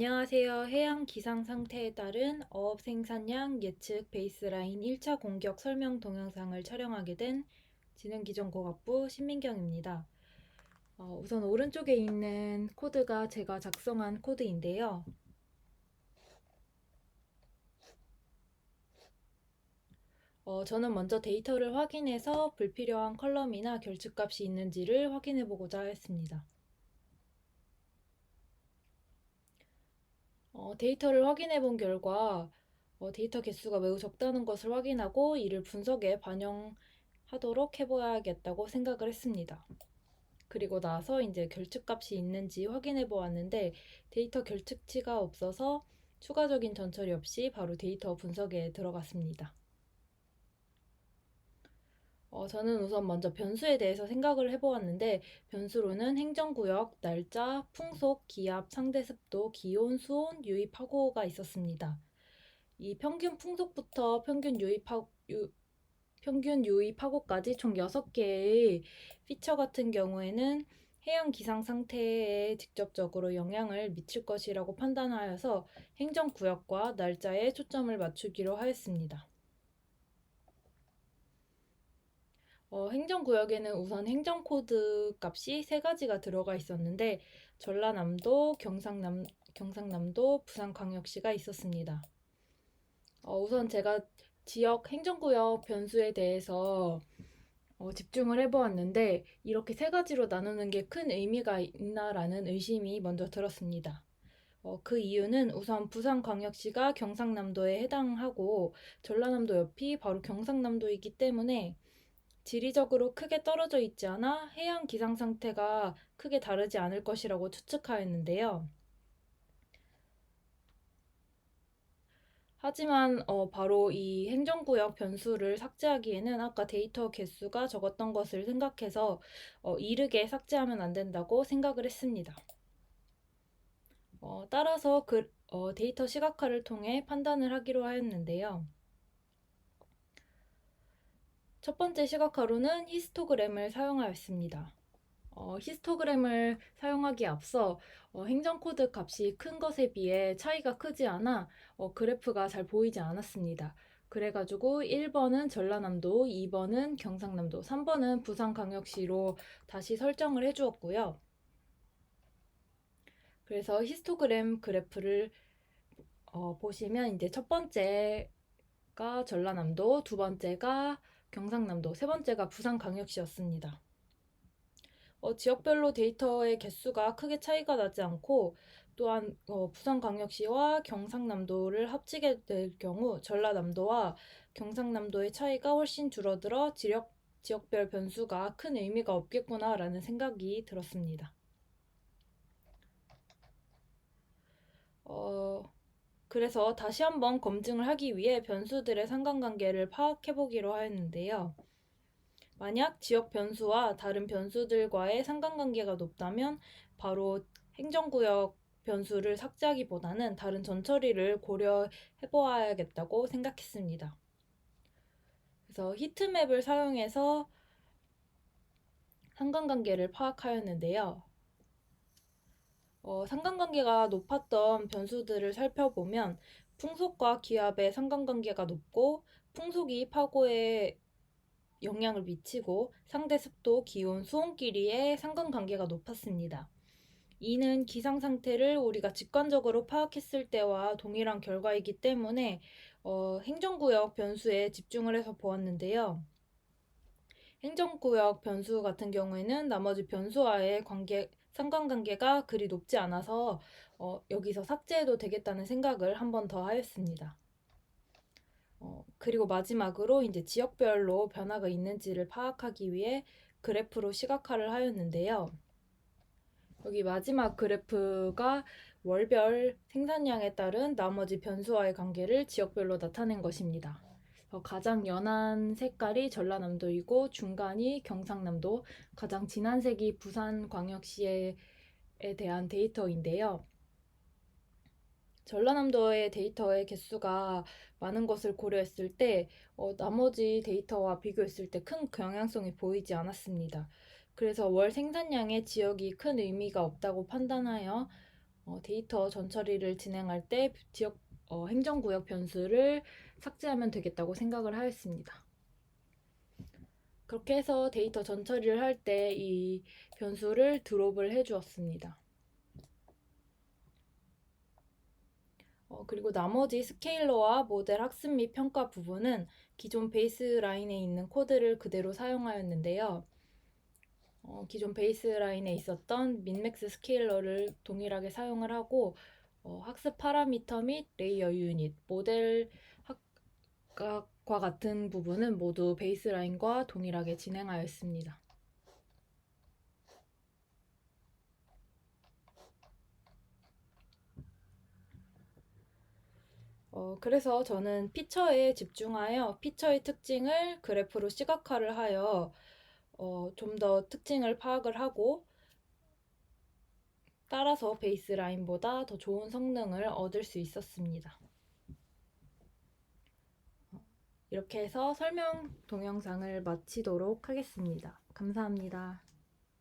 안녕하세요. 해양 기상 상태에 따른 어업 생산량 예측 베이스라인 1차 공격 설명 동영상을 촬영하게 된 지능기정공학부 신민경입니다. 우선 오른쪽에 있는 코드가 제가 작성한 코드인데요. 저는 먼저 데이터를 확인해서 불필요한 컬럼이나 결측값이 있는지를 확인해 보고자 했습니다. 데이터를 확인해 본 결과 데이터 개수가 매우 적다는 것을 확인하고 이를 분석에 반영하도록 해봐야겠다고 생각을 했습니다. 그리고 나서 이제 결측값이 있는지 확인해 보았는데 데이터 결측치가 없어서 추가적인 전처리 없이 바로 데이터 분석에 들어갔습니다. 저는 우선 먼저 변수에 대해서 생각을 해보았는데 변수로는 행정구역, 날짜, 풍속, 기압, 상대습도, 기온, 수온, 유입하고가 있었습니다. 이 평균 풍속부터 평균 유입하고까지 총 6개의 피처 같은 경우에는 해양 기상 상태에 직접적으로 영향을 미칠 것이라고 판단하여서 행정구역과 날짜에 초점을 맞추기로 하였습니다. 행정구역에는 우선 행정코드 값이 3가지가 들어가 있었는데 전라남도, 경상남도, 부산광역시가 있었습니다. 우선 제가 지역 행정구역 변수에 대해서 집중을 해보았는데 이렇게 3가지로 나누는 게 큰 의미가 있나라는 의심이 먼저 들었습니다. 그 이유는 우선 부산광역시가 경상남도에 해당하고 전라남도 옆이 바로 경상남도이기 때문에 지리적으로 크게 떨어져 있지 않아 해양 기상 상태가 크게 다르지 않을 것이라고 추측하였는데요. 하지만 바로 이 행정구역 변수를 삭제하기에는 아까 데이터 개수가 적었던 것을 생각해서 이르게 삭제하면 안 된다고 생각을 했습니다. 따라서 데이터 시각화를 통해 판단을 하기로 하였는데요. 첫 번째 시각화로는 히스토그램을 사용하였습니다. 히스토그램을 사용하기에 앞서 행정코드 값이 큰 것에 비해 차이가 크지 않아 그래프가 잘 보이지 않았습니다. 그래가지고 1번은 전라남도, 2번은 경상남도, 3번은 부산광역시로 다시 설정을 해주었고요. 그래서 히스토그램 그래프를 보시면 이제 첫 번째가 전라남도, 두 번째가 경상남도, 세 번째가 부산광역시였습니다. 지역별로 데이터의 개수가 크게 차이가 나지 않고 또한 부산광역시와 경상남도를 합치게 될 경우 전라남도와 경상남도의 차이가 훨씬 줄어들어 지역별 변수가 큰 의미가 없겠구나라는 생각이 들었습니다. 그래서 다시 한번 검증을 하기 위해 변수들의 상관관계를 파악해 보기로 하였는데요. 만약 지역 변수와 다른 변수들과의 상관관계가 높다면 바로 행정구역 변수를 삭제하기보다는 다른 전처리를 고려해 보아야겠다고 생각했습니다. 그래서 히트맵을 사용해서 상관관계를 파악하였는데요. 상관관계가 높았던 변수들을 살펴보면 풍속과 기압의 상관관계가 높고 풍속이 파고에 영향을 미치고 상대 습도, 기온, 수온끼리의 상관관계가 높았습니다. 이는 기상 상태를 우리가 직관적으로 파악했을 때와 동일한 결과이기 때문에 행정구역 변수에 집중을 해서 보았는데요. 행정구역 변수 같은 경우에는 나머지 변수와의 상관관계가 그리 높지 않아서 여기서 삭제해도 되겠다는 생각을 한 번 더 하였습니다. 그리고 마지막으로 이제 지역별로 변화가 있는지를 파악하기 위해 그래프로 시각화를 하였는데요. 여기 마지막 그래프가 월별 생산량에 따른 나머지 변수와의 관계를 지역별로 나타낸 것입니다. 가장 연한 색깔이 전라남도이고 중간이 경상남도, 가장 진한 색이 부산광역시에 대한 데이터인데요. 전라남도의 데이터의 개수가 많은 것을 고려했을 때 나머지 데이터와 비교했을 때 큰 영향성이 보이지 않았습니다. 그래서 월 생산량의 지역이 큰 의미가 없다고 판단하여 데이터 전처리를 진행할 때 지역 행정구역 변수를 삭제하면 되겠다고 생각을 하였습니다. 그렇게 해서 데이터 전처리를 할 때 이 변수를 드롭을 해주었습니다. 그리고 나머지 스케일러와 모델 학습 및 평가 부분은 기존 베이스라인에 있는 코드를 그대로 사용하였는데요. 기존 베이스라인에 있었던 민맥스 스케일러를 동일하게 사용을 하고 학습 파라미터 및 레이어 유닛, 모델 학각과 같은 부분은 모두 베이스라인과 동일하게 진행하였습니다. 그래서 저는 피처에 집중하여 피처의 특징을 그래프로 시각화를 하여 좀 더 특징을 파악을 하고 따라서 베이스라인보다 더 좋은 성능을 얻을 수 있었습니다. 이렇게 해서 설명 동영상을 마치도록 하겠습니다. 감사합니다.